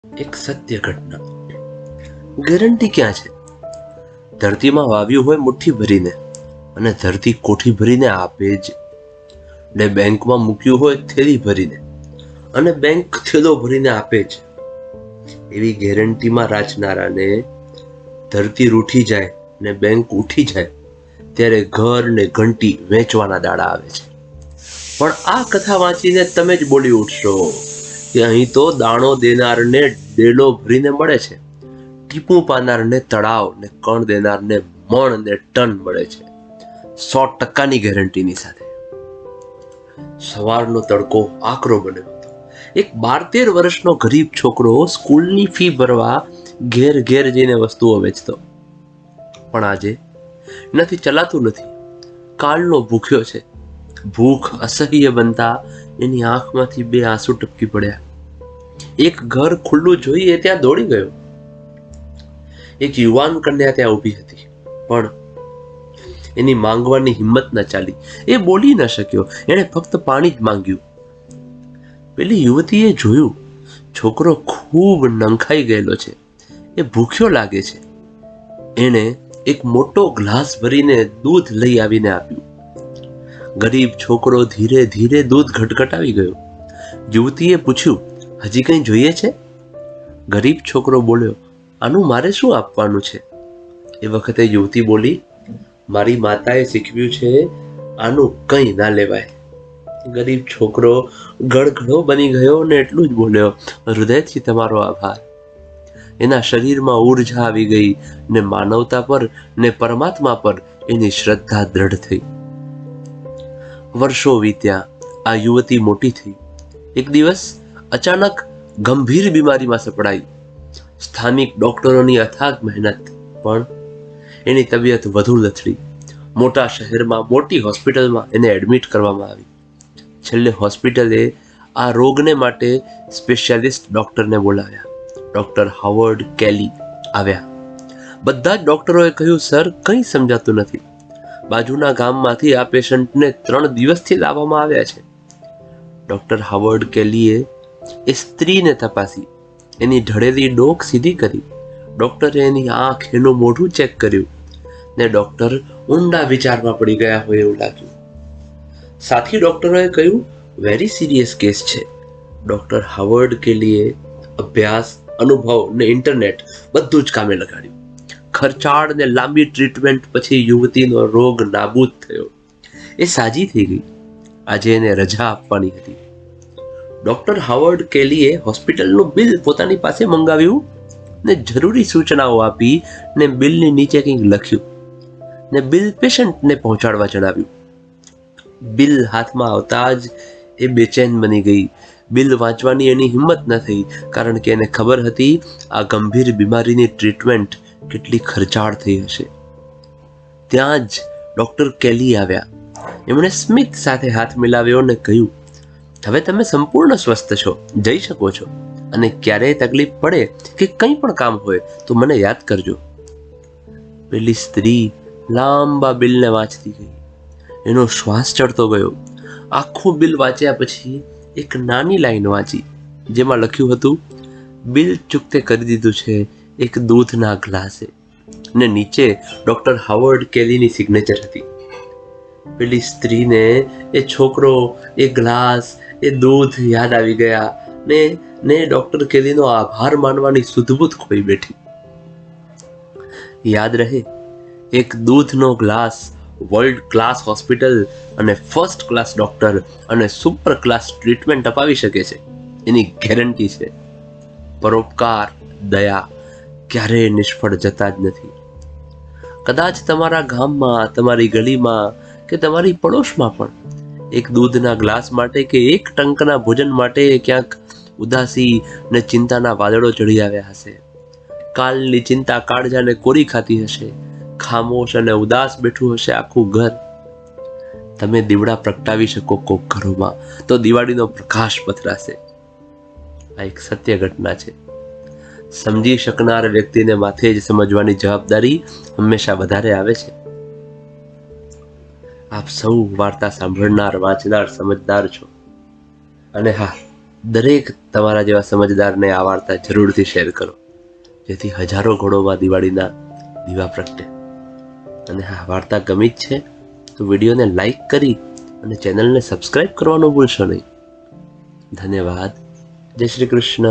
એક સત્ય ઘટના. ગેરંટી ક્યાં છે? ધરતીમાં વાવ્યું હોય મુઠ્ઠી ભરીને અને ધરતી કોઠી ભરીને આપે જ. ને બેંકમાં મૂક્યું હોય થેલી ભરીને અને બેંક થેલો ભરીને આપે જ. એવી ગેરંટીમાં રાચનારાને ધરતી રૂઠી જાય ને બેંક ઉઠી જાય ત્યારે ઘર ને ઘંટી વેચવાના દાડા આવે છે. પણ આ કથા વાંચીને તમે જ બોલી ઉઠશો કે અહીં તો દાણો દેનારને ડેલો ભરીને મળે છે, ટીપું પાનારને તળાવ ને કણ દેનારને મણ ને ટન મળે છે, 100% ગેરંટીની સાથે. સવારનો તડકો આકરો બન્યો હતો. એક 12-13 વર્ષનો ગરીબ છોકરો સ્કૂલની ફી ભરવા ઘેર ઘેર જઈને વસ્તુઓ વેચતો. પણ આજે નથી ચલાતું નથી. કાળનો ભૂખ્યો છે. ભૂખ અસહ્ય બનતા એની આંખમાંથી 2 આંસુ ટપકી પડ્યા. એક ઘર ખુલ્લું જોઈએ ત્યાં દોડી ગયો. એક યુવાન કન્યા ત્યાં ઊભી હતી, પણ એની માંગવાની હિંમત ન ચાલી. એ બોલી ન શક્યો. એણે ફક્ત પાણી જ માંગ્યું. પેલી યુવતીએ જોયું છોકરો ખૂબ નંખાઈ ગયેલો છે, એ ભૂખ્યો લાગે છે. એણે એક મોટો ગ્લાસ ભરીને દૂધ લઈ આવીને આપ્યું. ગરીબ છોકરો ધીરે ધીરે દૂધ ઘટઘટાવી ગયો. યુવતીએ પૂછ્યું, હજી કંઈ જોઈએ છે? ગરીબ છોકરો બોલ્યો, આનું મારે શું આપવાનું છે? એ વખતે યુવતી બોલી, મારી માતાએ શીખવ્યું છે આનું કંઈ ના લેવાય. ગરીબ છોકરો ગળગળો બની ગયો ને એટલું જ બોલ્યો, હૃદયથી તમારો આભાર. એના શરીરમાં ઊર્જા આવી ગઈ ને માનવતા પર ને પરમાત્મા પર એની શ્રદ્ધા દ્રઢ થઈ. વર્ષો વીત્યા. આ યુવતી મોટી થઈ. એક દિવસ અચાનક ગંભીર બીમારીમાં સપડાઈ. સ્થાનિક ડોક્ટરોની અથાગ મહેનત, પણ એની તબિયત વધુ લથડી. મોટા શહેરમાં મોટી હોસ્પિટલમાં એને એડમિટ કરવામાં આવી. છેલ્લે હોસ્પિટલે આ રોગને માટે સ્પેશિયાલિસ્ટ ડોક્ટરને બોલાવ્યા. ડોક્ટર હાવર્ડ કેલી આવ્યા. બધા જ ડોક્ટરોએ કહ્યું, સર કંઈ સમજાતું નથી. બાજુના ગામમાંથી આ પેશન્ટને 3 દિવસથી લાવવામાં આવ્યા છે. ડોક્ટર હાવર્ડ કેલીએ એ સ્ત્રીને તપાસી, એની ઢળેલી ડોક સીધી કરી. ડોક્ટરે એની આંખ, એનું મોઢું ચેક કર્યું ને ડોક્ટર ઊંડા વિચારમાં પડી ગયા હોય એવું લાગ્યું. સાથી ડોક્ટરોએ કહ્યું, વેરી સિરિયસ કેસ છે. ડોક્ટર હાવર્ડ કેલીએ અભ્યાસ, અનુભવ ને ઇન્ટરનેટ બધું જ કામે લગાડ્યું. ખર્ચાળ ને લાંબી ટ્રીટમેન્ટ પછી યુવતીનો રોગ નાબૂદ થયો. એ સાજી થઈ ગઈ. આજે એને રજા આપવાની હતી. ડોક્ટર હાવર્ડ કેલીએ હોસ્પિટલનું બિલ પોતાની પાસે મંગાવ્યું ને જરૂરી સૂચનાઓ આપી ને બિલની નીચે કંઈક લખ્યું ને બિલ પેશન્ટને પહોંચાડવા જણાવ્યું. બિલ હાથમાં આવતા જ એ બેચેન બની ગઈ. બિલ વાંચવાની એની હિંમત ન થઈ, કારણ કે એને ખબર હતી આ ગંભીર બીમારીની ટ્રીટમેન્ટ કેટલી ખર્ચાળ થઈ હશે. ત્યાં જ ડોક્ટર કેલી આવ્યા. એમણે સ્મિત સાથે હાથ મિલાવ્યો અને કહ્યું, હવે તમે સંપૂર્ણ સ્વસ્થ છો, જઈ શકો છો. અને ક્યારેય તકલીફ પડે કે કંઈ પણ કામ હોય તો મને યાદ કરજો. પેલી સ્ત્રી લાંબા બિલને વાંચતી ગઈ. એનો શ્વાસ ચડતો ગયો. આખું બિલ વાંચ્યા પછી એક નાની લાઈન વાંચી, જેમાં લખ્યું હતું, બિલ ચૂકતે કરી દીધું છે એક દૂધના ગ્લાસે. ને નીચે ડોક્ટર હાવર્ડ કેલીની સિગ્નેચર હતી. પેલી સ્ત્રીને એ છોકરો, એ ગ્લાસ, એ દૂધ યાદ આવી ગયા ને ડોક્ટર કેલીનો આભાર માનવાની સુધબૂધ ખોઈ બેઠી. યાદ રહે, એક દૂધનો ગ્લાસ વર્લ્ડ ક્લાસ હોસ્પિટલ અને ફર્સ્ટ ક્લાસ ડોક્ટર અને સુપર ક્લાસ ટ્રીટમેન્ટ અપાવી શકે છે. એની ગેરંટી છે. પરોપકાર, દયા ક્યારેય નિષ્ફળ જતા જ નથી. કદાચ તમારા ગામમાં, તમારી ગલીમાં કે તમારી પડોશમાં પણ એક દૂધના ગ્લાસ માટે કે એક ટંકના ભોજન માટે ક્યાંક ઉદાસી ને ચિંતાના વાદળો ચડી આવ્યા હશે. કાલની ચિંતા કાળજાને કોરી ખાતી હશે. ખામોશ અને ઉદાસ બેઠું હશે આખું ઘર. તમે દીવડા પ્રગટાવી શકો કોક ઘરોમાં તો દિવાળીનો પ્રકાશ પથરાશે. આ એક સત્ય ઘટના છે. સમજી શકનાર વ્યક્તિને માથે જ સમજવાની જવાબદારી હંમેશા વધારે આવે છે. આપ સૌ વાર્તા સાંભળનાર, વાંચનાર, સમજદાર છો. અને હા, દરેક તમારા જેવા સમજદારને આ વાર્તા જરૂરથી શેર કરો, જેથી હજારો ઘરોમાં દિવાળીના દીવા પ્રગટે. અને હા, વાર્તા ગમી જ છે તો વિડીયોને લાઈક કરી અને ચેનલને સબસ્ક્રાઈબ કરવાનું ભૂલશો નહીં. ધન્યવાદ. જય શ્રી કૃષ્ણ.